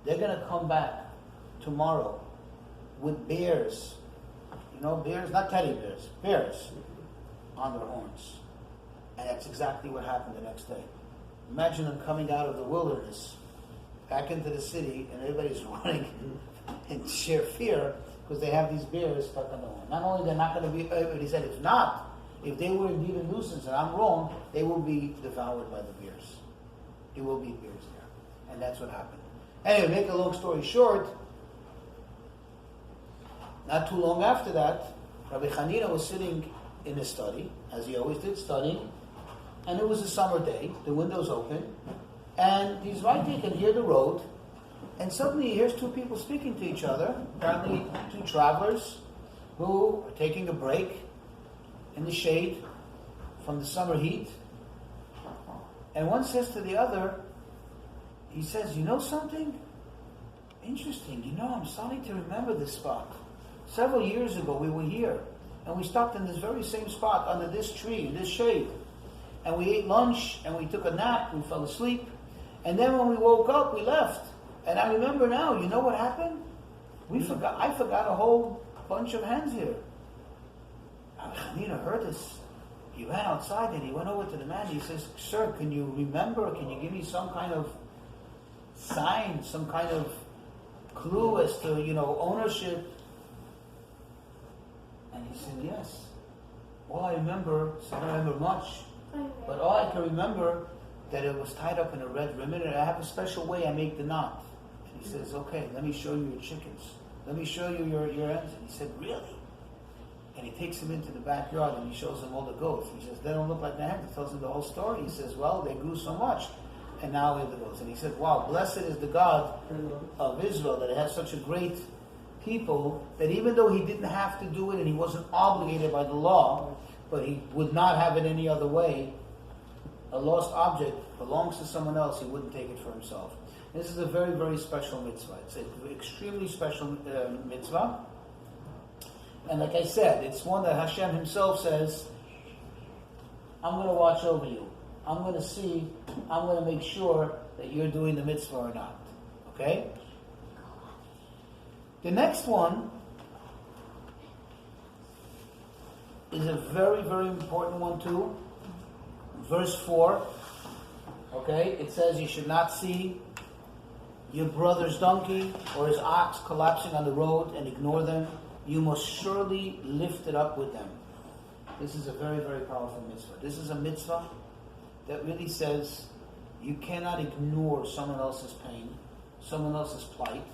they're going to come back tomorrow with bears. You know, bears, not teddy bears, bears on their horns. And that's exactly what happened the next day. Imagine them coming out of the wilderness back into the city, and everybody's running in sheer fear because they have these bears stuck on the horn. Not only they're not going to be, but he said, if they were indeed a nuisance, and I'm wrong, they will be devoured by the bears. There will be bears there. And that's what happened. Anyway, make a long story short, not too long after that, Rabbi Hanina was sitting in his study, as he always did, studying, and it was a summer day, the window's open, and he's right there, he can hear the road, and suddenly he hears two people speaking to each other, apparently two travelers who are taking a break in the shade from the summer heat. And one says to the other, he says, you know something? Interesting, I'm starting to remember this spot. Several years ago we were here, and we stopped in this very same spot under this tree, in this shade. And we ate lunch, and we took a nap, we fell asleep. And then when we woke up, we left. And I remember now, you know what happened? I forgot a whole bunch of hens here. Hanina heard this. He ran outside and he went over to the man. He says, sir, can you remember? Can you give me some kind of sign, some kind of clue as to, ownership? And he said, yes. All I remember, I don't remember much, but all I can remember that it was tied up in a red ribbon, and I have a special way I make the knot. And he says, okay, let me show you your chickens. Let me show you your hens. And he said, really? And he takes him into the backyard and he shows him all the goats. He says, they don't look like the hens. He tells him the whole story. He says, well, they grew so much, and now we have the goats. And he said, wow, blessed is the God of Israel that has such a great people that even though he didn't have to do it and he wasn't obligated by the law, but he would not have it any other way, a lost object belongs to someone else, he wouldn't take it for himself. This is a very, very special mitzvah. It's an extremely special mitzvah. And like I said, it's one that Hashem himself says, I'm going to watch over you. I'm going to make sure that you're doing the mitzvah or not. Okay? The next one is a very, very important one too. Verse 4. Okay? It says you should not see your brother's donkey or his ox collapsing on the road and ignore them. You must surely lift it up with them. This is a very, very powerful mitzvah. This is a mitzvah that really says you cannot ignore someone else's pain, someone else's plight.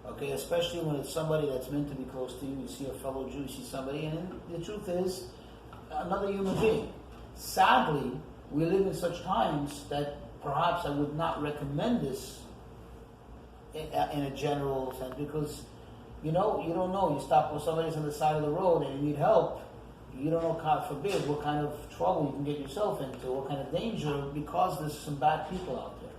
Okay, especially when it's somebody that's meant to be close to you. You see a fellow Jew, you see somebody, and the truth is, another human being. Sadly, we live in such times that perhaps I would not recommend this in a general sense, because you don't know. You stop when somebody's on the side of the road and you need help. You don't know, God forbid, what kind of trouble you can get yourself into, what kind of danger, because there's some bad people out there.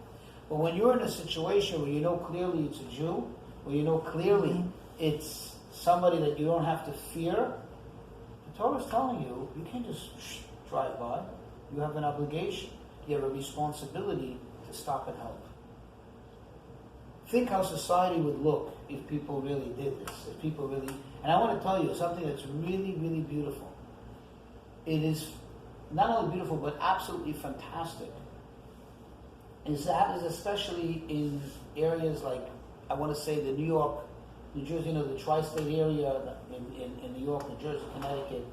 But when you're in a situation where you know clearly it's a Jew, where you know clearly it's somebody that you don't have to fear, the Torah is telling you, you can't just drive by. You have an obligation. You have a responsibility to stop and help. Think how society would look if people really did this. If people really... And I want to tell you something that's really, really beautiful. It is not only beautiful, but absolutely fantastic. Is that is especially in areas like, I want to say the New York, New Jersey, the tri-state area in New York, New Jersey, Connecticut,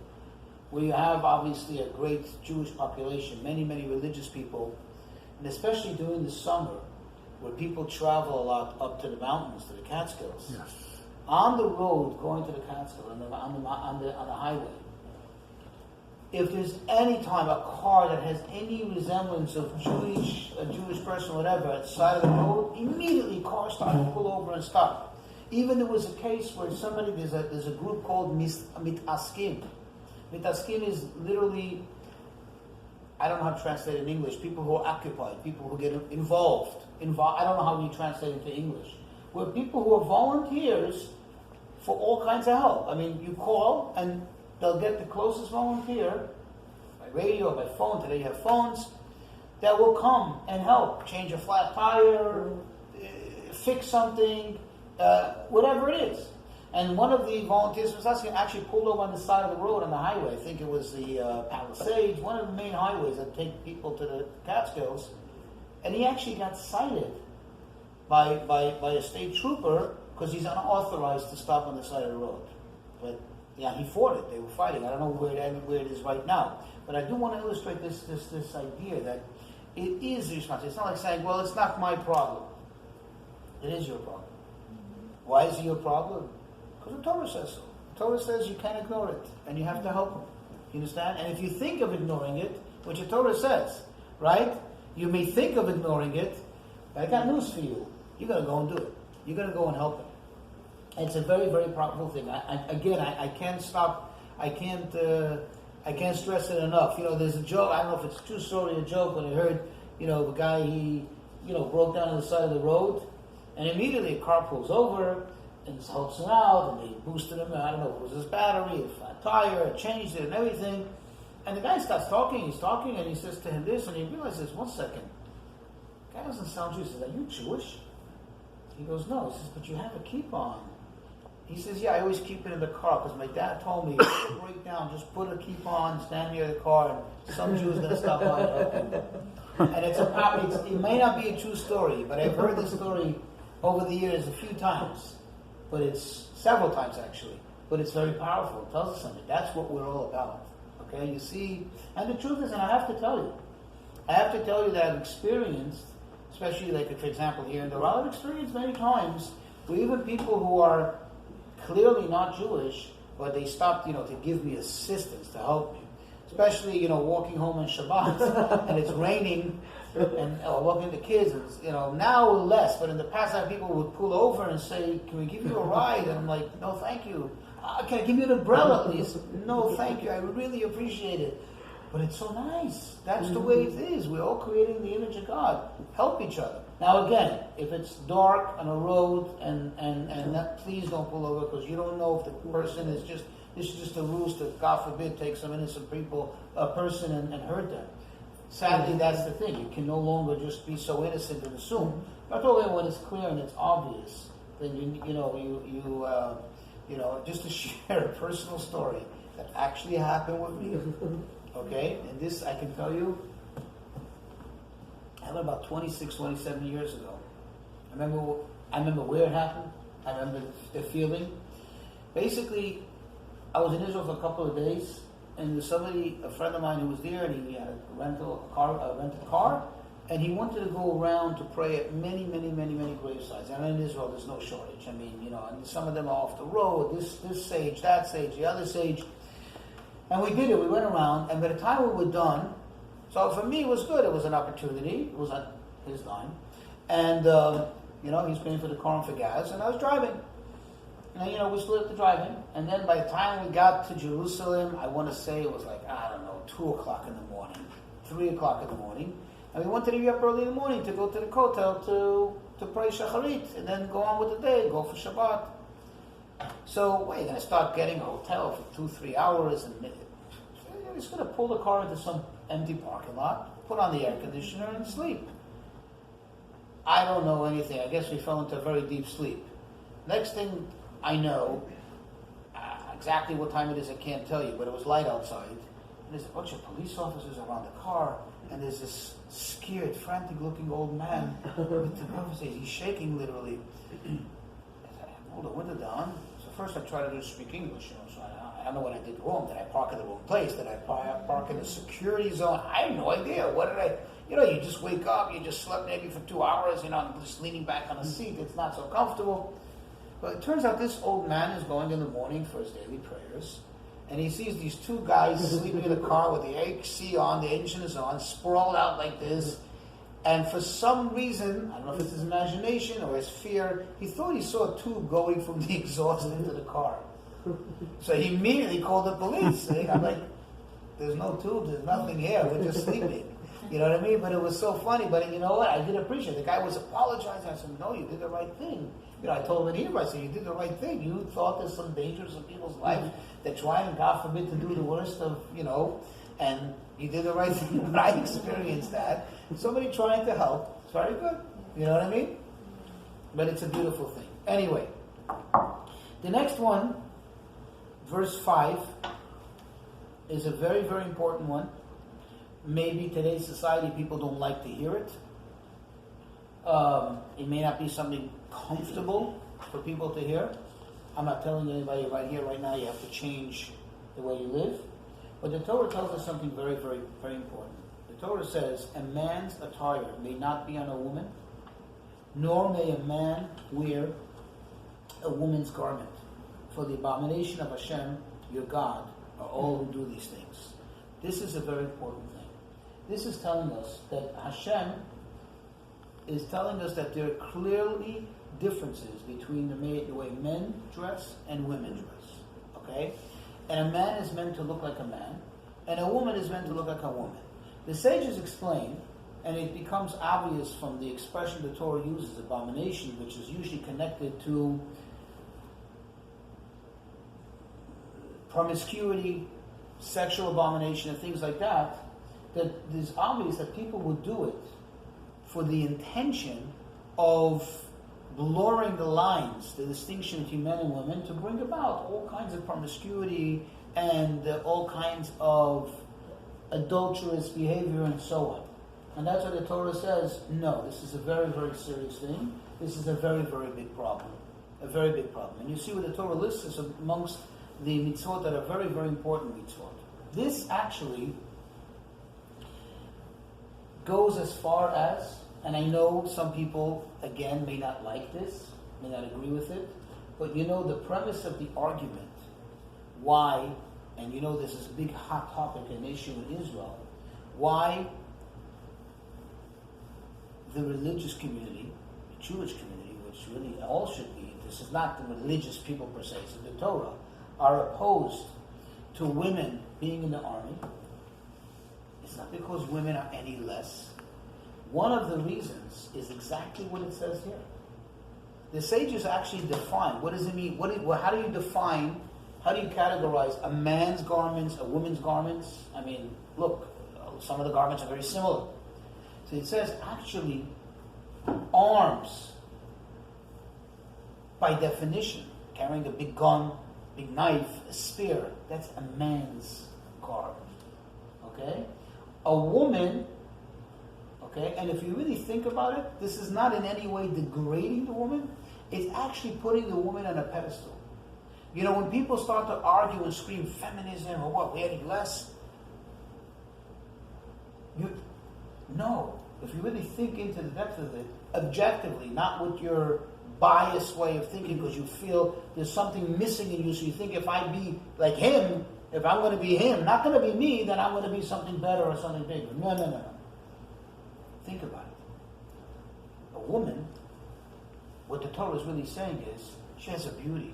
where you have obviously a great Jewish population, many, many religious people, and especially during the summer, where people travel a lot up to the mountains, to the Catskills. Yes. On the road going to the Catskills, on the highway, if there's any time a car that has any resemblance of a Jewish person or whatever at the side of the road, immediately cars start to pull over and stop. Even there was a case where there's a group called Mitaskim. Mitaskim is literally, I don't know how to translate it in English, people who are occupied, people who get involved. I don't know how we translate it into English. We're people who are volunteers for all kinds of help. I mean, you call and they'll get the closest volunteer by radio or by phone. Today you have phones that will come and help change a flat tire, fix something, whatever it is. And one of the volunteers was asking, actually pulled over on the side of the road on the highway. I think it was the Palisades, one of the main highways that take people to the Catskills. And he actually got cited by a state trooper because he's unauthorized to stop on the side of the road. But yeah, he fought it. They were fighting. I don't know where it is right now. But I do want to illustrate this idea that it is the responsibility. It's not like saying, well, it's not my problem. It is your problem. Why is it your problem? Because the Torah says so. The Torah says you can't ignore it, and you have to help them. You understand? And if you think of ignoring it, which the Torah says, right? You may think of ignoring it, but I got news for you. You got to go and do it. You got to go and help them. It's a very, very powerful thing. I can't stop. I can't stress it enough. There's a joke. I don't know if it's a true story or a joke. When I heard, the guy he, broke down on the side of the road, and immediately a car pulls over and helps him out, and they boosted him. I don't know if it was his battery, a flat tire, changed it, and everything. And the guy starts talking. He's talking, and he says to him this, and he realizes, 1 second, the guy doesn't sound Jewish. He says, "Are you Jewish?" He goes, "No." He says, "But you have a kippah on." He says, "Yeah, I always keep it in the car because my dad told me, if you break down, just put a kippah on, stand near the car, and some Jew is going to stop by and help you." And it may not be a true story, but I've heard this story over the years a few times, but it's several times actually. But it's very powerful. It tells us something. That's what we're all about. Okay, you see, and the truth is, and I have to tell you that I've experienced, especially like for example here in Doral, I've experienced many times where even people who are clearly not Jewish, but they stopped, to give me assistance, to help me. Especially, walking home on Shabbat, and it's raining, and walking the kids, and, now less, but in the past, people would pull over and say, "Can we give you a ride?" And I'm like, "No, thank you." "Can I give you an umbrella, please?" "No, thank you, I really appreciate it." But it's so nice. That's the way it is. We're all creating the image of God. Help each other. Now again, if it's dark on a road and that, please don't pull over because you don't know if the person this is just a ruse to, God forbid, take some innocent person and hurt them. Sadly, that's the thing. You can no longer just be so innocent and assume. But when it's clear and it's obvious, then just to share a personal story that actually happened with me. Okay, and this I can tell you. I about 26, 27 years ago. I remember where it happened. I remember the feeling. Basically, I was in Israel for a couple of days, and there was a friend of mine who was there, and he had a rented car, and he wanted to go around to pray at many, many, many, many gravesites. And in Israel, there's no shortage. And some of them are off the road. This sage, that sage, the other sage. And we did it. We went around, and by the time we were done. So for me, it was good. It was an opportunity. It was on his line. And, he was paying for the car and for gas, and I was driving. And, we split up the driving. And then by the time we got to Jerusalem, I want to say it was 2 o'clock in the morning, 3 o'clock in the morning. And we wanted to be up early in the morning to go to the kotel to pray shacharit, and then go on with the day, go for Shabbat. So, we're going to start getting a hotel for 2-3 hours, and we're just going to pull the car into some empty parking lot, put on the air conditioner, and sleep. I don't know anything. I guess we fell into a very deep sleep. Next thing I know, exactly what time it is, I can't tell you, but it was light outside. And there's a bunch of police officers around the car, and there's this scared, frantic-looking old man with the officers. He's shaking literally. I pulled the window down. So first I tried to speak English, so I don't know what I did wrong. Did I park in the wrong place? Did I park in the security zone? I have no idea. What did I... you just wake up, you just slept maybe for 2 hours, just leaning back on a seat. It's not so comfortable. But it turns out this old man is going in the morning for his daily prayers, and he sees these two guys sleeping in the car with the AC on, the engine is on, sprawled out like this. And for some reason, I don't know if it's his imagination or his fear, he thought he saw a tube going from the exhaust into the car. So he immediately called the police. I'm like, there's no tube, there's nothing here, we're just sleeping. You know what I mean? But it was so funny. But you know what? I did appreciate it. The guy was apologizing. I said, no, you did the right thing. I told him in Hebrew, I said, you did the right thing. You thought there's some dangers in people's lives. They're trying, God forbid, to do the worst of, and you did the right thing. But I experienced that. Somebody trying to help. It's very good. You know what I mean? But it's a beautiful thing. Anyway, the next one, verse 5, is a very, very important one. Maybe today's society people don't like to hear it. It may not be something comfortable for people to hear. I'm not telling anybody right here, right now, you have to change the way you live. But the Torah tells us something very, very, very important. The Torah says, a man's attire may not be on a woman, nor may a man wear a woman's garment. For the abomination of Hashem, your God, are all who do these things. This is a very important thing. This is telling us that Hashem is telling us that there are clearly differences between the way men dress and women dress. Okay? And a man is meant to look like a man, and a woman is meant to look like a woman. The sages explain, and it becomes obvious from the expression the Torah uses, abomination, which is usually connected to promiscuity, sexual abomination, and things like that, that it's obvious that people would do it for the intention of blurring the lines, the distinction between men and women, to bring about all kinds of promiscuity and all kinds of adulterous behavior and so on. And that's why the Torah says, no, this is a very, very serious thing. This is a very, very big problem. A very big problem. And you see what the Torah lists is amongst the mitzvot that are very, very important mitzvot. This actually goes as far as, and I know some people, again, may not like this, may not agree with it, but you know the premise of the argument, why, and you know this is a big hot topic and issue in Israel, why the religious community, the Jewish community, which really all should be, this is not the religious people per se, it's the Torah, are opposed to women being in the army. It's not because women are any less. One of the reasons is exactly what it says here. The sages actually define, what does it mean? How do you define, how do you categorize a man's garments, a woman's garments? I mean, look, some of the garments are very similar. So it says, actually, arms, by definition, carrying a big gun, big knife, a spear, that's a man's garb. Okay? A woman, okay, and if you really think about it, this is not in any way degrading the woman, it's actually putting the woman on a pedestal. You know, when people start to argue and scream feminism or what, we're any less, no. If you really think into the depth of it, objectively, not with your biased way of thinking because you feel there's something missing in you, so you think if I be like him, if I'm going to be him, not going to be me, then I'm going to be something better or something bigger. No. Think about it. A woman, what the Torah is really saying is, she has a beauty.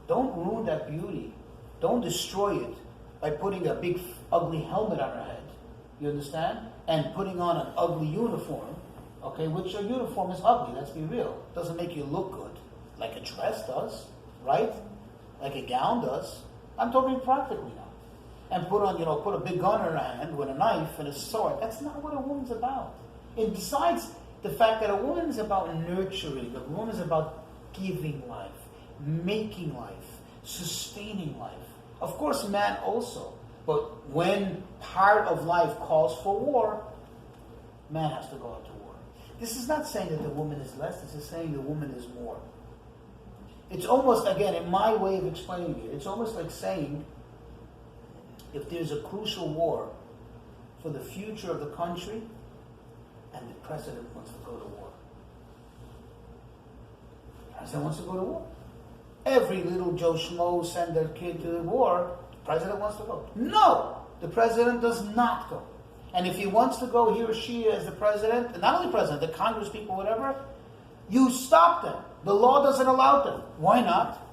Don't ruin that beauty. Don't destroy it by putting a big ugly helmet on her head. You understand? And putting on an ugly uniform, okay, which a uniform is ugly, let's be real. It doesn't make you look good, like a dress does, right? Like a gown does. I'm talking practically now. And put a big gun in her hand with a knife and a sword. That's not what a woman's about. And besides the fact that a woman is about nurturing, a woman is about giving life, making life, sustaining life. Of course, man also. But when part of life calls for war, man has to go out to war. This is not saying that the woman is less. This is saying the woman is more. It's almost, again, in my way of explaining it, it's almost like saying if there's a crucial war for the future of the country and the president wants to go to war. The president wants to go to war. Every little Joe Schmo send their kid to the war. The president wants to go. No! The president does not go. And if he wants to go, he or she as the president, and not only president, the Congress people, whatever, you stop them. The law doesn't allow them. Why not?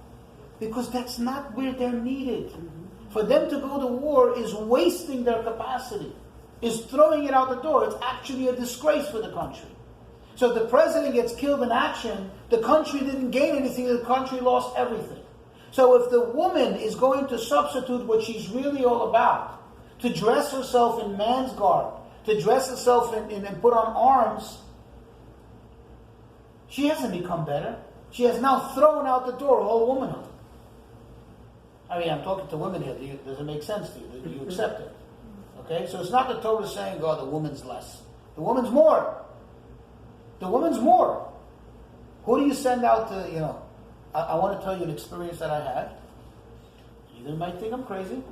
Because that's not where they're needed. For them to go to war is wasting their capacity, is throwing it out the door. It's actually a disgrace for the country. So if the president gets killed in action, the country didn't gain anything, the country lost everything. So if the woman is going to substitute what she's really all about, to dress herself in man's garb, to dress herself in and put on arms, She hasn't become better. She has now thrown out the door all womanhood. I mean, I'm talking to women here. Does it make sense to you? Do you accept it? Okay? So it's not the Torah saying, oh, the woman's less. The woman's more. The woman's more. Who do you send out to, I want to tell you an experience that I had. You might think I'm crazy,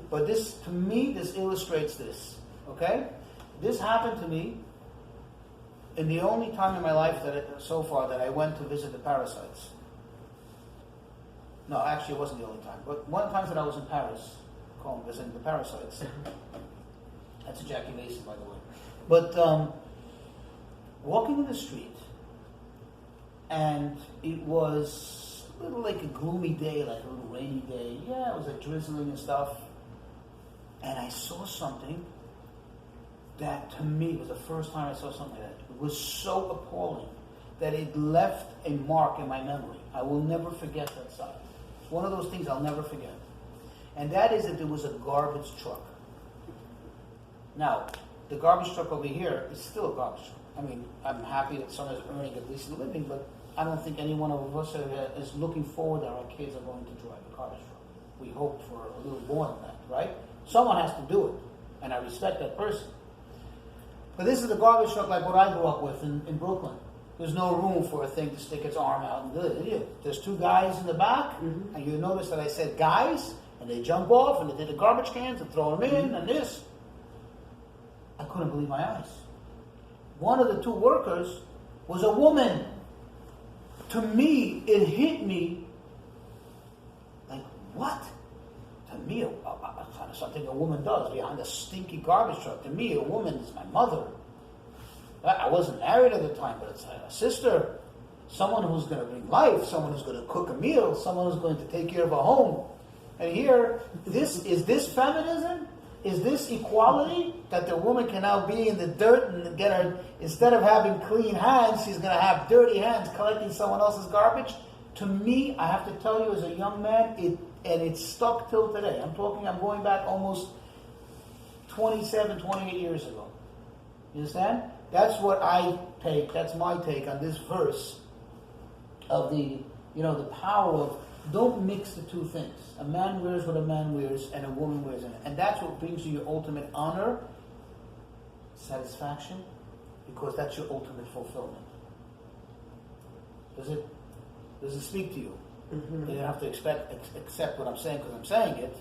but to me, this illustrates this. Okay? This happened to me in the only time in my life so far that I went to visit the parasites. No, actually it wasn't the only time. But one time that I was in Paris, visiting the parasites. That's a Jackie Mason, by the way. But walking in the street, and it was a little like a gloomy day, like a little rainy day. Yeah, it was like drizzling and stuff. And I saw something that, to me, was the first time I saw something like that. It was so appalling that it left a mark in my memory. I will never forget that sight. It's one of those things I'll never forget. And that is that there was a garbage truck. Now, the garbage truck over here is still a garbage truck. I mean, I'm happy that someone is earning at least a living, but I don't think any one of us is looking forward that our kids are going to drive a garbage truck. We hope for a little more than that, right? Someone has to do it, and I respect that person. But this is the garbage truck like what I grew up with in Brooklyn. There's no room for a thing to stick its arm out and do it. There's two guys in the back, and you notice that I said guys, and they jump off, and they take the garbage cans and throw them in, and this. I couldn't believe my eyes. One of the two workers was a woman. To me, it hit me like, what? To me, something a woman does behind a stinky garbage truck. To me, a woman is my mother. I wasn't married at the time, but it's a sister. Someone who's going to bring life. Someone who's going to cook a meal. Someone who's going to take care of a home. And here, is this feminism? Is this equality? That the woman can now be in the dirt and get her, instead of having clean hands, she's going to have dirty hands collecting someone else's garbage? To me, I have to tell you as a young man, it's stuck till today. I'm going back almost 27, 28 years ago. You understand? That's what that's my take on this verse of the power of, don't mix the two things. A man wears what a man wears, and a woman wears it. And that's what brings you your ultimate honor, satisfaction, because that's your ultimate fulfillment. Does it speak to you? Mm-hmm. You don't have to accept what I'm saying because I'm saying it.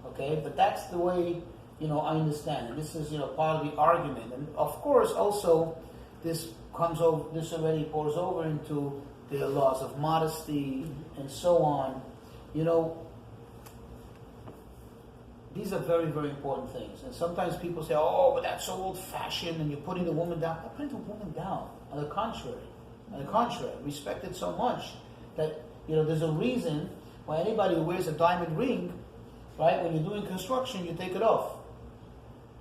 Okay? But that's the way, I understand. And this is, part of the argument. And of course, also, this already pours over into the laws of modesty and so on. These are very, very important things. And sometimes people say, oh, but that's so old-fashioned and you're putting the woman down. I'm not putting the woman down. On the contrary, respect it so much that, there's a reason why anybody who wears a diamond ring, right, when you're doing construction, you take it off.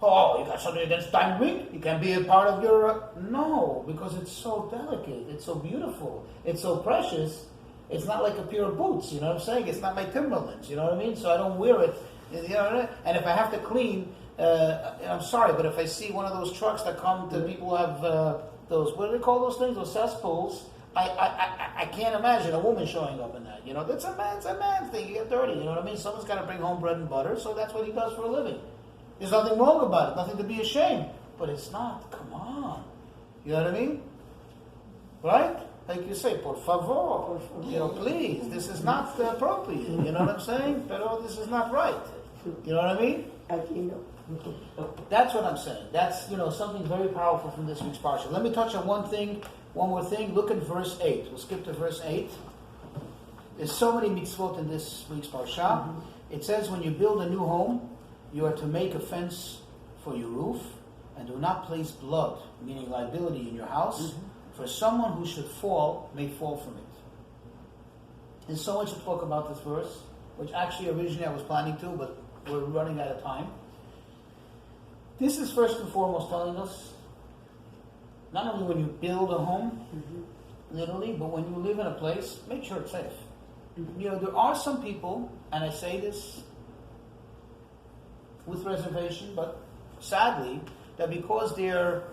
Oh, you got something against diamond ring? You can be a part of your... No, because it's so delicate. It's so beautiful. It's so precious. It's not like a pair of boots, you know what I'm saying? It's not my Timberlands, you know what I mean? So I don't wear it, and if I have to clean, I'm sorry, but if I see one of those trucks that come to people who have those, what do they call those things? Those cesspools. I can't imagine a woman showing up in that. That's a man thing. You get dirty, you know what I mean? Someone's got to bring home bread and butter, so that's what he does for a living. There's nothing wrong about it, nothing to be ashamed. But it's not, come on. You know what I mean? Right? Like you say, por favor. Please, this is not appropriate. You know what I'm saying? Pero this is not right. You know what I mean? That's what I'm saying. That's, something very powerful from this week's Parsha. Let me touch on one more thing. Look at verse 8. We'll skip to verse 8. There's so many mitzvot in this week's Parsha. Mm-hmm. It says, when you build a new home, you are to make a fence for your roof, and do not place blood, meaning liability, in your house, for someone who should fall may fall from it. There's so much to talk about this verse, which actually originally I was planning to, but we're running out of time. This is first and foremost telling us, not only when you build a home, literally, but when you live in a place, make sure it's safe. There are some people, and I say this with reservation, but sadly, that because they're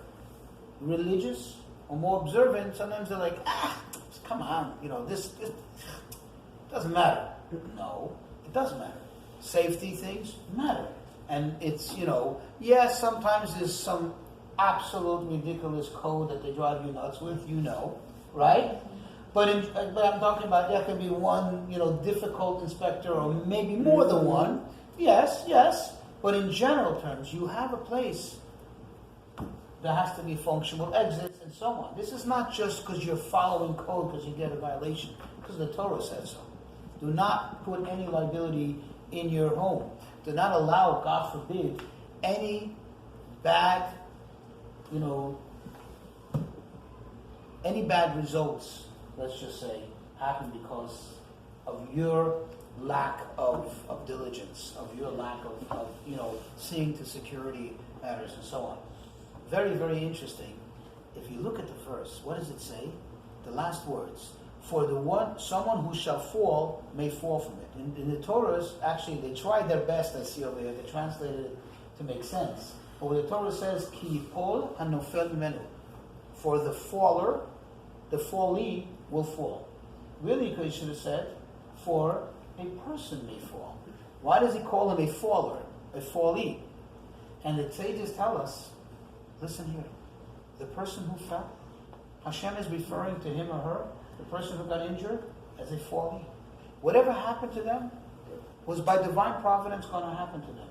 religious or more observant, sometimes they're like, come on, this doesn't matter. No, it doesn't matter. Safety things matter. And it's, yes, sometimes there's some absolute ridiculous code that they drive you nuts with, right? But I'm talking about there can be one, difficult inspector or maybe more than one. Yes. But in general terms, you have a place. There has to be functional exits and so on. This is not just because you're following code because you get a violation, because the Torah says so. Do not put any liability in your home. Do not allow, God forbid, any bad, any bad results, let's just say, happen because of your lack of diligence, of your lack of seeing to security matters and so on. Very, very interesting. If you look at the verse, what does it say? The last words. For someone who shall fall may fall from it. In the Torahs, actually, they tried their best, I see over here. They translated it to make sense. But what the Torah says, Ki yipol hanofel mimenu. For the faller, the fallee will fall. Really, he should have said, for a person may fall. Why does he call him a faller, a fallee? And the sages tell us, listen here, the person who fell, Hashem is referring to him or her, the person who got injured, as a fallee. Whatever happened to them was by divine providence going to happen to them.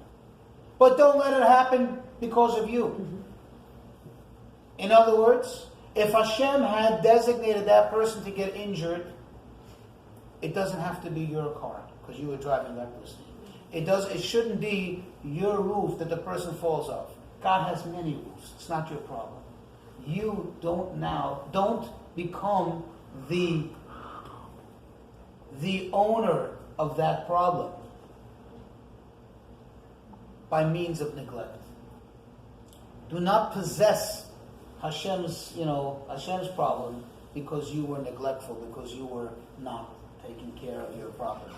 But don't let it happen because of you. In other words, if Hashem had designated that person to get injured, it doesn't have to be your car because you were driving recklessly. It shouldn't be your roof that the person falls off. God has many roofs. It's not your problem. You don't become the owner of that problem by means of neglect. Do not possess Hashem's problem because you were neglectful, because you were not taking care of your property.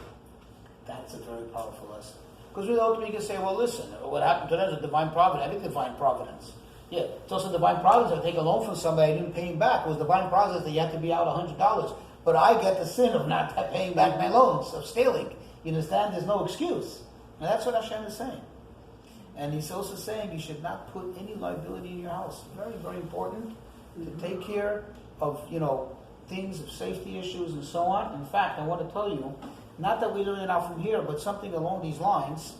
That's a very powerful lesson. Because we ultimately can say, well, listen, what happened to them is a divine providence. I think divine providence. Yeah, it's also divine providence. I take a loan from somebody, I didn't pay him back. It was divine providence that you had to be out $100. But I get the sin of not paying back my loans, of stealing. You understand? There's no excuse. And that's what Hashem is saying. And he's also saying you should not put any liability in your house. Very, very important to take care of, things of safety issues and so on. In fact, I want to tell you, not that we learn it out from here, but something along these lines.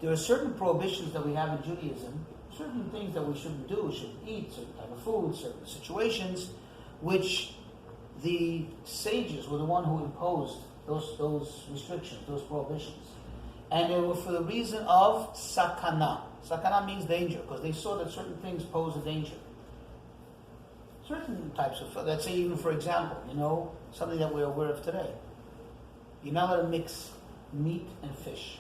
There are certain prohibitions that we have in Judaism, certain things that we shouldn't do, we shouldn't eat, certain type of food, certain situations, which the sages were the one who imposed those restrictions, those prohibitions. And they were for the reason of sakana. Sakana means danger, because they saw that certain things pose a danger. Certain types of, let's say even for example, something that we're aware of today. You're not allowed to mix meat and fish,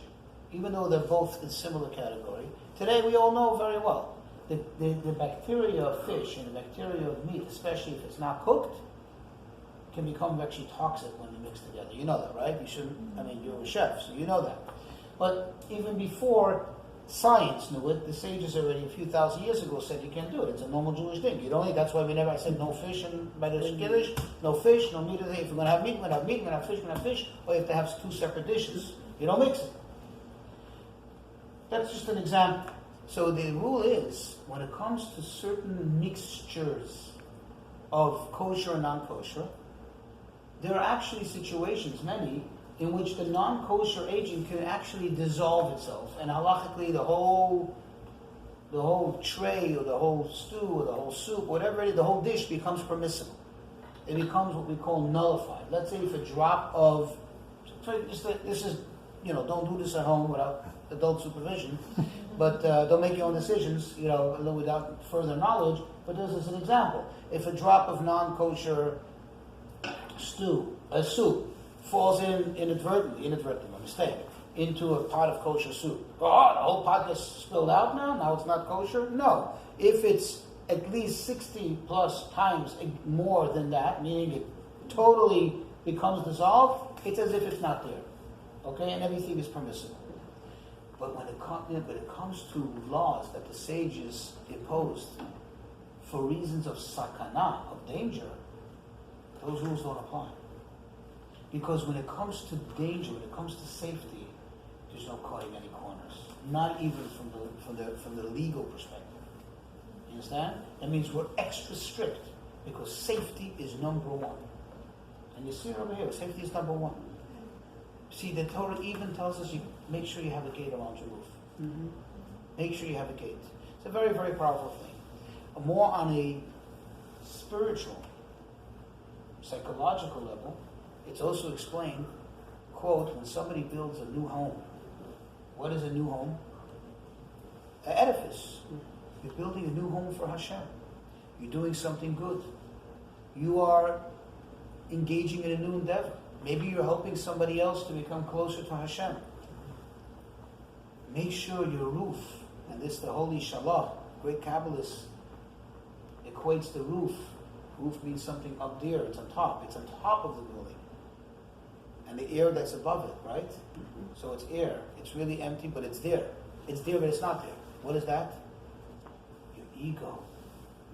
even though they're both in similar category. Today we all know very well the bacteria of fish and the bacteria of meat, especially if it's not cooked, can become actually toxic when you mix together. You know that, right? You shouldn't, you're a chef, so you know that. But even before science knew it, the sages already a few thousand years ago said you can't do it. It's a normal Jewish thing. You don't eat. That's why I said no fish by the Kiddush, no fish, no meat. If you're going to have meat, we're going to have meat, we're going to have fish, we're going to have fish, or you have to have two separate dishes. You don't mix it. That's just an example. So the rule is, when it comes to certain mixtures of kosher and non-kosher, there are actually situations, many, in which the non-kosher agent can actually dissolve itself, and halachically the whole tray or the whole stew or the whole soup, whatever it is, the whole dish becomes permissible. It becomes what we call nullified. Let's say if a drop of, this is, don't do this at home without adult supervision, but don't make your own decisions, without further knowledge. But this is an example. If a drop of non-kosher soup falls inadvertently, by mistake, into a pot of kosher soup. Oh, the whole pot gets spilled out now it's not kosher? No. If it's at least 60 plus times more than that, meaning it totally becomes dissolved, it's as if it's not there. Okay, and everything is permissible. But when it comes to laws that the sages imposed for reasons of sakana, of danger, those rules don't apply. Because when it comes to danger, when it comes to safety, there's no cutting any corners. Not even from the legal perspective. You understand? That means we're extra strict because safety is number one. And you see it over here, safety is number one. See, the Torah even tells us, you make sure you have a gate around your roof. Mm-hmm. Make sure you have a gate. It's a very, very powerful thing. More on a spiritual, psychological level, it's also explained, quote, when somebody builds a new home. What is a new home? An edifice. You're building a new home for Hashem. You're doing something good. You are engaging in a new endeavor. Maybe you're helping somebody else to become closer to Hashem. Make sure your roof, and this the holy Shalah, great Kabbalist, equates the roof. Roof means something up there, it's on top. It's on top of the building. And the air that's above it, right? Mm-hmm. So it's air. It's really empty, but it's there. It's there, but it's not there. What is that? Your ego.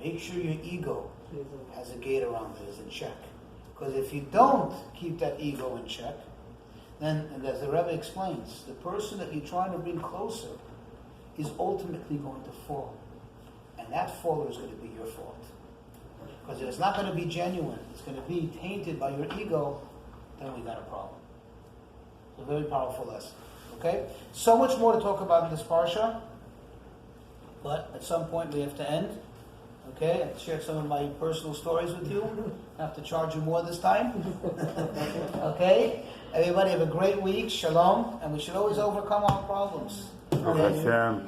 Make sure your ego has a gate around it, is in check. Because if you don't keep that ego in check, then, and as the Rabbi explains, the person that you're trying to bring closer is ultimately going to fall. And that fall is going to be your fault. Because if it's not going to be genuine, it's going to be tainted by your ego, then we got a problem. It's a very powerful lesson. Okay? So much more to talk about in this Parsha, but at some point we have to end. Okay? I've shared some of my personal stories with you. I have to charge you more this time. Okay? Everybody have a great week. Shalom. And we should always overcome our problems. Okay?